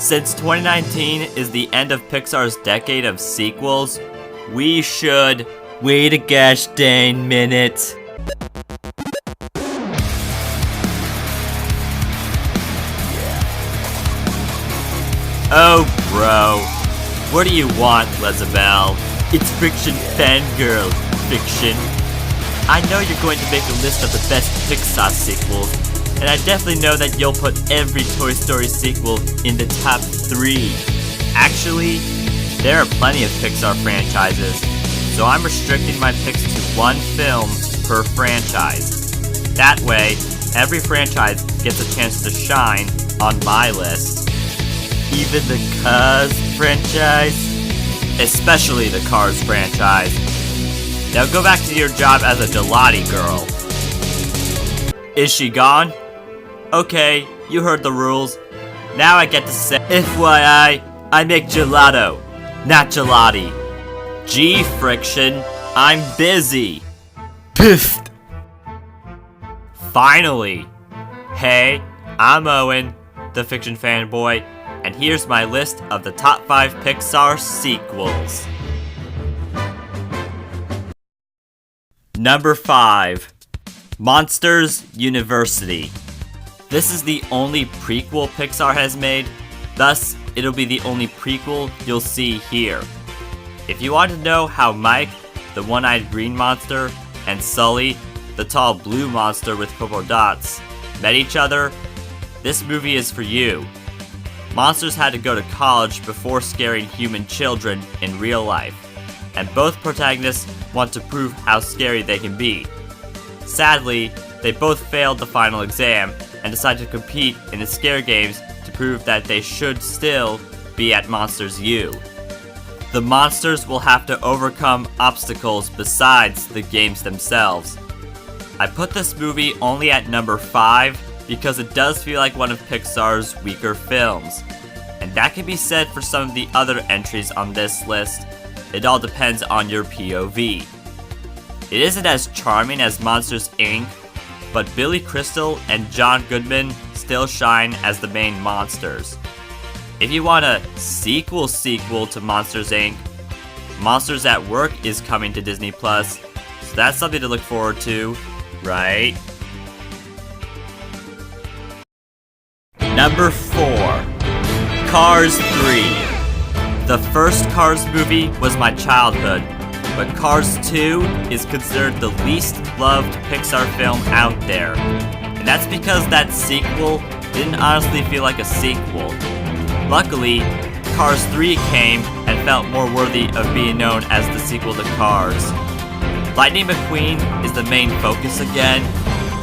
Since 2019 is the end of Pixar's decade of sequels, we should wait a gosh dang minute. Oh bro, what do you want, Lezabelle? It's Fiction Fangirl, Fiction. I know you're going to make a list of the best Pixar sequels, and I definitely know that you'll put every Toy Story sequel in the top 3. Actually, there are plenty of Pixar franchises, so I'm restricting my picks to one film per franchise. That way, every franchise gets a chance to shine on my list. Even the Cars franchise? Especially the Cars franchise. Now go back to your job as a gelati girl. Is she gone? Okay, you heard the rules. Now I get to say, FYI, I make gelato, not gelati. Gee, Friction, I'm busy. Piffed. Finally. Hey, I'm Owen, the Fiction fanboy, and here's my list of the top 5 Pixar sequels. Number 5. Monsters University. This is the only prequel Pixar has made, thus it'll be the only prequel you'll see here. If you want to know how Mike, the one-eyed green monster, and Sully, the tall blue monster with purple dots, met each other, this movie is for you. Monsters had to go to college before scaring human children in real life, and both protagonists want to prove how scary they can be. Sadly, they both failed the final exam and decide to compete in the scare games to prove that they should still be at Monsters U. The monsters will have to overcome obstacles besides the games themselves. I put this movie only at number 5 because it does feel like one of Pixar's weaker films, and that can be said for some of the other entries on this list. It all depends on your POV. It isn't as charming as Monsters Inc., but Billy Crystal and John Goodman still shine as the main monsters. If you want a sequel to Monsters Inc., Monsters at Work is coming to Disney+, so that's something to look forward to, right? Number 4. Cars 3. The first Cars movie was my childhood, but Cars 2 is considered the least loved Pixar film out there. And that's because that sequel didn't honestly feel like a sequel. Luckily, Cars 3 came and felt more worthy of being known as the sequel to Cars. Lightning McQueen is the main focus again,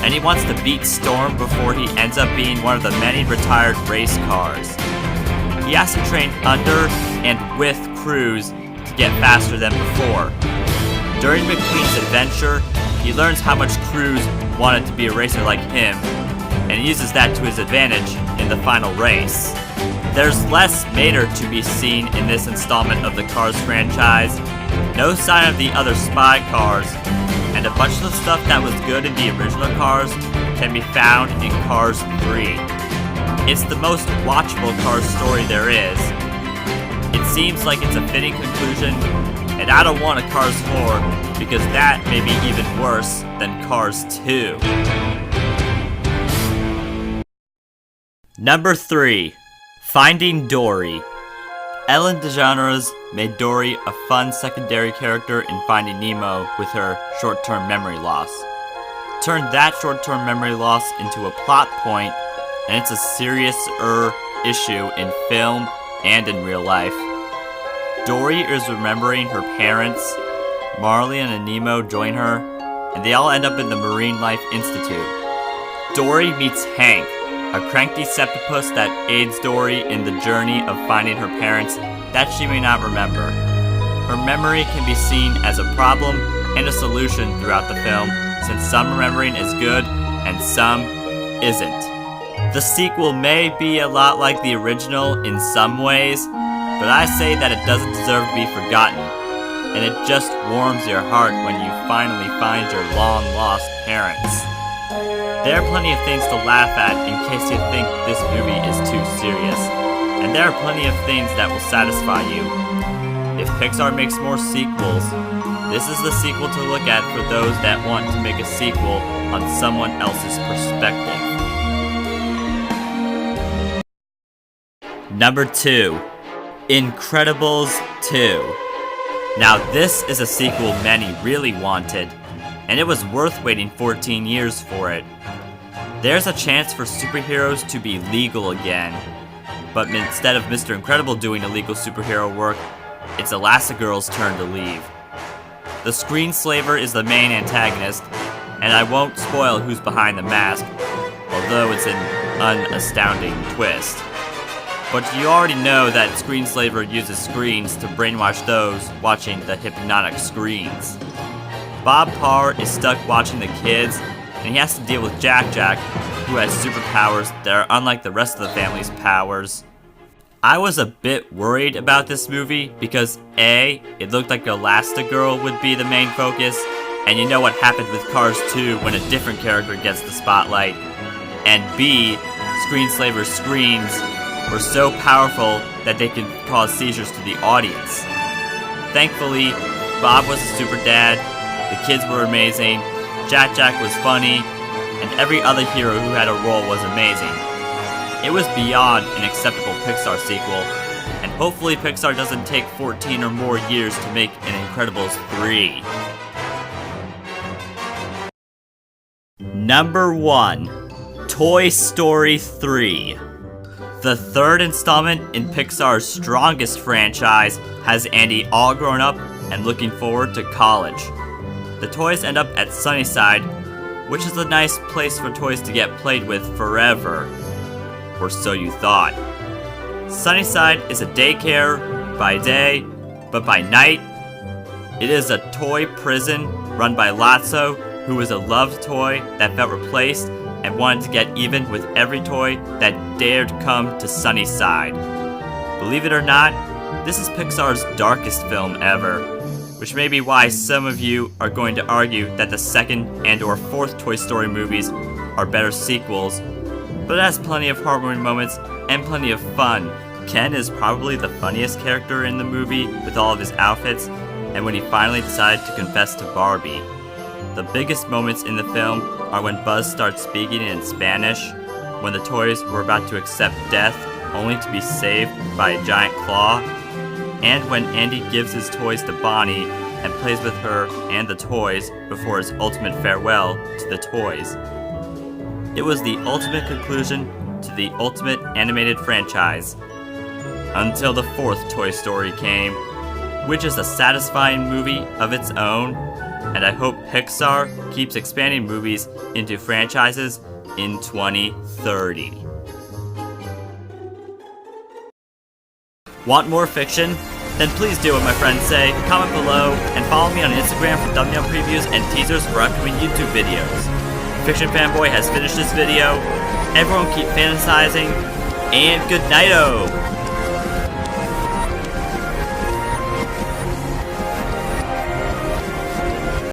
and he wants to beat Storm before he ends up being one of the many retired race cars. He has to train under and with crews to get faster than before. During McQueen's adventure, he learns how much Cruz wanted to be a racer like him, and he uses that to his advantage in the final race. There's less Mater to be seen in this installment of the Cars franchise, no sign of the other spy cars, and a bunch of the stuff that was good in the original Cars can be found in Cars 3. It's the most watchable Cars story there is. It seems like it's a fitting conclusion, and I don't want a Cars 4 because that may be even worse than Cars 2. Number 3. Finding Dory. Ellen DeGeneres made Dory a fun secondary character in Finding Nemo with her short-term memory loss. Turned that short-term memory loss into a plot point, and it's a serious-er issue in film and in real life. Dory is remembering her parents, Marley and Nemo join her, and they all end up in the Marine Life Institute. Dory meets Hank, a cranky septopus that aids Dory in the journey of finding her parents that she may not remember. Her memory can be seen as a problem and a solution throughout the film, since some remembering is good and some isn't. The sequel may be a lot like the original in some ways, but I say that it doesn't deserve to be forgotten, and it just warms your heart when you finally find your long-lost parents. There are plenty of things to laugh at in case you think this movie is too serious. and there are plenty of things that will satisfy you. If Pixar makes more sequels, this is the sequel to look at for those that want to make a sequel on someone else's perspective. Number 2. Incredibles 2. Now this is a sequel many really wanted, and it was worth waiting 14 years for it. There's a chance for superheroes to be legal again, but instead of Mr. Incredible doing illegal superhero work, it's Elastigirl's turn to leave. The Screenslaver is the main antagonist, and I won't spoil who's behind the mask, although it's an astounding twist. But you already know that Screenslaver uses screens to brainwash those watching the hypnotic screens. Bob Parr is stuck watching the kids, and he has to deal with Jack Jack, who has superpowers that are unlike the rest of the family's powers. I was a bit worried about this movie because A, it looked like Elastigirl would be the main focus, and you know what happened with Cars 2 when a different character gets the spotlight, and B, Screenslaver's screens were so powerful that they can cause seizures to the audience. Thankfully, Bob was a super dad, the kids were amazing, Jack Jack was funny, and every other hero who had a role was amazing. It was beyond an acceptable Pixar sequel, and hopefully Pixar doesn't take 14 or more years to make an Incredibles 3. Number 1. Toy Story 3. The third installment in Pixar's strongest franchise has Andy all grown up and looking forward to college. The toys end up at Sunnyside, which is a nice place for toys to get played with forever. Or so you thought. Sunnyside is a daycare by day, but by night, it is a toy prison run by Lotso, who was a loved toy that felt replaced and wanted to get even with every toy that dared come to Sunnyside. Believe it or not, this is Pixar's darkest film ever, which may be why some of you are going to argue that the second and or fourth Toy Story movies are better sequels, but it has plenty of heartwarming moments and plenty of fun. Ken is probably the funniest character in the movie with all of his outfits, and when he finally decided to confess to Barbie. The biggest moments in the film are when Buzz starts speaking in Spanish, when the toys were about to accept death only to be saved by a giant claw, and when Andy gives his toys to Bonnie and plays with her and the toys before his ultimate farewell to the toys. It was the ultimate conclusion to the ultimate animated franchise, until the fourth Toy Story came, which is a satisfying movie of its own, and I hope Pixar keeps expanding movies into franchises in 2030. Want more fiction? Then please do what my friends say, comment below, and follow me on Instagram for thumbnail previews and teasers for upcoming YouTube videos. Fiction Fanboy has finished this video. Everyone keep fantasizing, and good night-o!